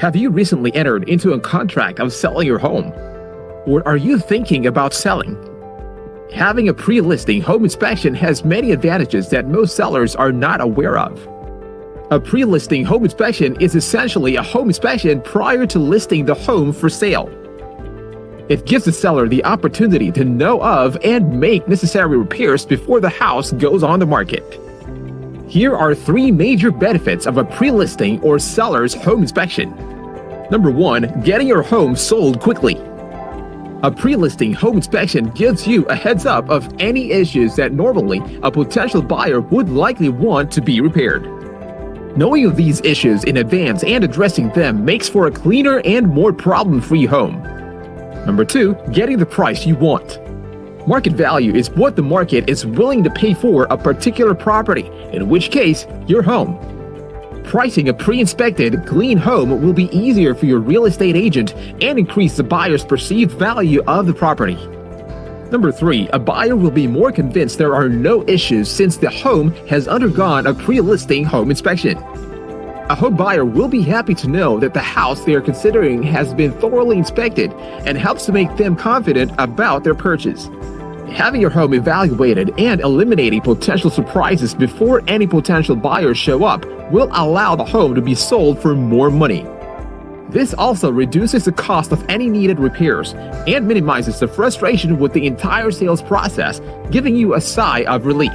Have you recently entered into a contract of selling your home? Or are you thinking about selling? Having a pre-listing home inspection has many advantages that most sellers are not aware of. A pre-listing home inspection is essentially a home inspection prior to listing the home for sale. It gives the seller the opportunity to know of and make necessary repairs before the house goes on the market. Here are 3 major benefits of a pre-listing or seller's home inspection. Number 1, getting your home sold quickly. A pre-listing home inspection gives you a heads up of any issues that normally a potential buyer would likely want to be repaired. Knowing of these issues in advance and addressing them makes for a cleaner and more problem-free home. Number 2, getting the price you want. Market value is what the market is willing to pay for a particular property, in which case, your home. Pricing a pre-inspected, clean home will be easier for your real estate agent and increase the buyer's perceived value of the property. Number 3, a buyer will be more convinced there are no issues since the home has undergone a pre-listing home inspection. A home buyer will be happy to know that the house they are considering has been thoroughly inspected and helps to make them confident about their purchase. Having your home evaluated and eliminating potential surprises before any potential buyers show up will allow the home to be sold for more money. This also reduces the cost of any needed repairs and minimizes the frustration with the entire sales process, giving you a sigh of relief.